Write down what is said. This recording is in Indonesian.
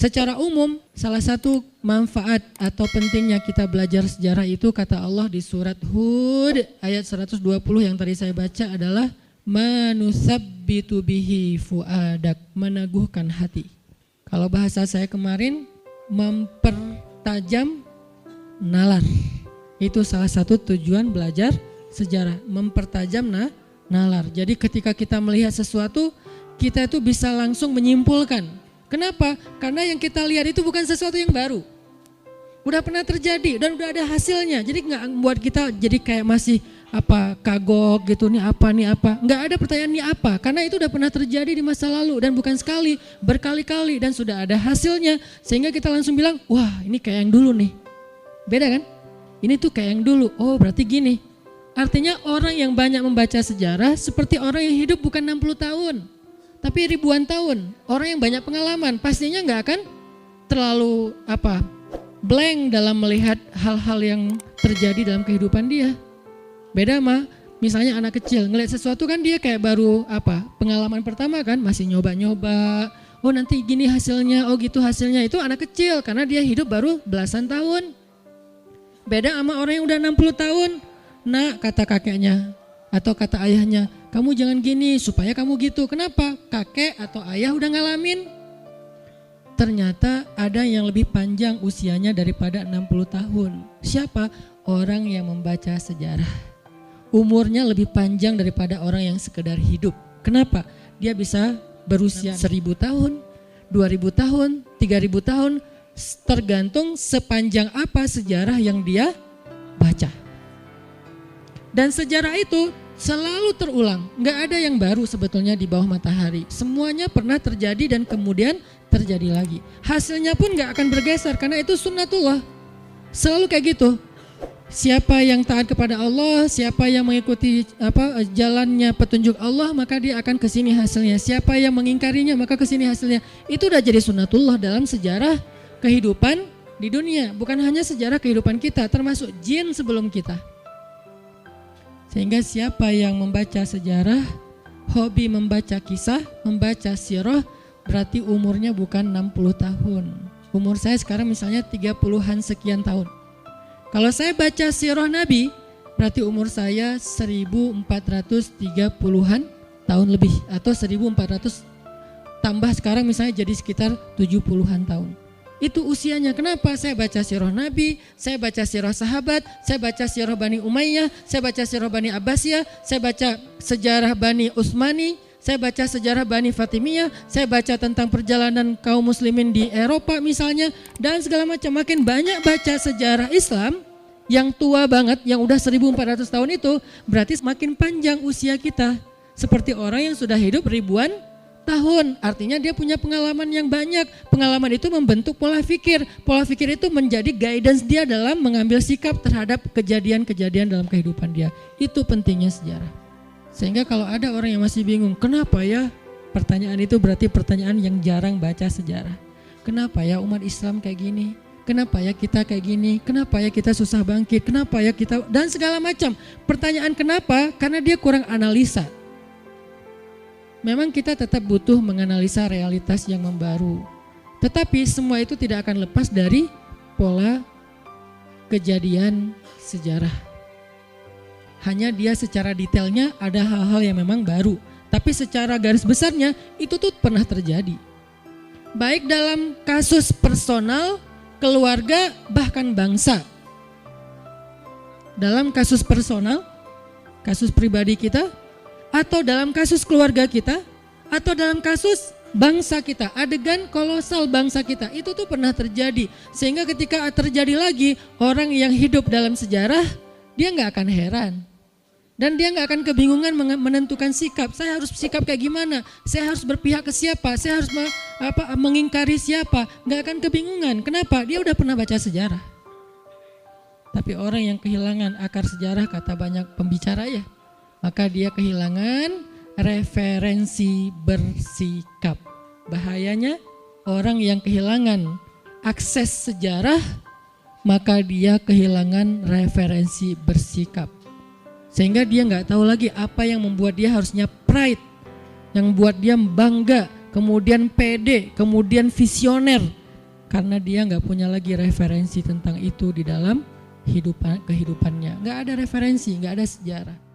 Secara umum, salah satu manfaat atau pentingnya kita belajar sejarah itu kata Allah di surat Hud ayat 120 yang tadi saya baca adalah manusabbitu bihi fuadak, meneguhkan hati. Kalau bahasa saya kemarin, mempertajam nalar. Itu salah satu tujuan belajar sejarah, mempertajam nalar. Jadi ketika kita melihat sesuatu, kita itu bisa langsung menyimpulkan. Kenapa? Karena yang kita lihat itu bukan sesuatu yang baru. Udah pernah terjadi dan udah ada hasilnya. Jadi nggak buat kita jadi kayak masih kagok gitu, nih apa. Nggak ada pertanyaan nih apa, karena itu udah pernah terjadi di masa lalu dan bukan sekali, berkali-kali dan sudah ada hasilnya. Sehingga kita langsung bilang, wah ini kayak yang dulu nih. Beda kan? Ini tuh kayak yang dulu, oh berarti gini. Artinya orang yang banyak membaca sejarah seperti orang yang hidup bukan 60 tahun. Tapi ribuan tahun, orang yang banyak pengalaman pastinya nggak akan terlalu blank dalam melihat hal-hal yang terjadi dalam kehidupan dia. Beda sama misalnya anak kecil ngelihat sesuatu kan dia kayak baru pengalaman pertama kan, masih nyoba-nyoba. Oh nanti gini hasilnya, oh gitu hasilnya. Itu anak kecil karena dia hidup baru belasan tahun. Beda sama orang yang udah 60 tahun. Nah kata kakeknya atau kata ayahnya, kamu jangan gini supaya kamu gitu. Kenapa? Kakek atau ayah udah ngalamin. Ternyata ada yang lebih panjang usianya daripada 60 tahun. Siapa? Orang yang membaca sejarah. Umurnya lebih panjang daripada orang yang sekedar hidup. Kenapa? Dia bisa berusia 1000 tahun, 2000 tahun, 3000 tahun, tergantung sepanjang apa sejarah yang dia baca. Dan sejarah itu selalu terulang, nggak ada yang baru sebetulnya di bawah matahari. Semuanya pernah terjadi dan kemudian terjadi lagi. Hasilnya pun nggak akan bergeser karena itu sunnatullah. Selalu kayak gitu. Siapa yang taat kepada Allah, siapa yang mengikuti jalannya petunjuk Allah, maka dia akan kesini hasilnya. Siapa yang mengingkarinya, maka kesini hasilnya. Itu udah jadi sunnatullah dalam sejarah kehidupan di dunia. Bukan hanya sejarah kehidupan kita, termasuk jin sebelum kita. Sehingga siapa yang membaca sejarah, hobi membaca kisah, membaca sirah, berarti umurnya bukan 60 tahun. Umur saya sekarang misalnya 30-an sekian tahun. Kalau saya baca sirah Nabi, berarti umur saya 1430-an tahun lebih. Atau 1400 tambah sekarang misalnya jadi sekitar 70-an tahun. Itu usianya. Kenapa? Saya baca sirah Nabi, saya baca sirah sahabat, saya baca sirah Bani Umayyah, saya baca sirah Bani Abbasiyah, saya baca sejarah Bani Utsmani, saya baca sejarah Bani Fatimiyah, saya baca tentang perjalanan kaum muslimin di Eropa misalnya, dan segala macam. Makin banyak baca sejarah Islam yang tua banget, yang udah 1400 tahun itu, berarti semakin panjang usia kita. Seperti orang yang sudah hidup ribuan tahun, artinya dia punya pengalaman yang banyak. Pengalaman itu membentuk pola pikir. Pola pikir itu menjadi guidance dia dalam mengambil sikap terhadap kejadian-kejadian dalam kehidupan dia. Itu pentingnya sejarah. Sehingga kalau ada orang yang masih bingung, kenapa ya? Pertanyaan itu berarti pertanyaan yang jarang baca sejarah. Kenapa ya umat Islam kayak gini? Kenapa ya kita kayak gini? Kenapa ya kita susah bangkit? Kenapa ya kita, dan segala macam. Pertanyaan kenapa? Karena dia kurang analisa. Memang kita tetap butuh menganalisa realitas yang membaru. Tetapi semua itu tidak akan lepas dari pola kejadian sejarah. Hanya dia secara detailnya ada hal-hal yang memang baru. Tapi secara garis besarnya itu tuh pernah terjadi. Baik dalam kasus personal, keluarga, bahkan bangsa. Dalam kasus personal, kasus pribadi kita, atau dalam kasus keluarga kita, atau dalam kasus bangsa kita, adegan kolosal bangsa kita, itu tuh pernah terjadi. Sehingga ketika terjadi lagi, orang yang hidup dalam sejarah, dia gak akan heran. Dan dia gak akan kebingungan menentukan sikap. Saya harus sikap kayak gimana? Saya harus berpihak ke siapa? Saya harus mengingkari siapa? Gak akan kebingungan. Kenapa? Dia udah pernah baca sejarah. Tapi orang yang kehilangan akar sejarah, kata banyak pembicara ya, maka dia kehilangan referensi bersikap. Bahayanya orang yang kehilangan akses sejarah, maka dia kehilangan referensi bersikap. Sehingga dia nggak tahu lagi apa yang membuat dia harusnya pride, yang membuat dia bangga, kemudian pede, kemudian visioner, Karena dia nggak punya lagi referensi tentang itu di dalam kehidupannya. Nggak ada referensi, nggak ada sejarah.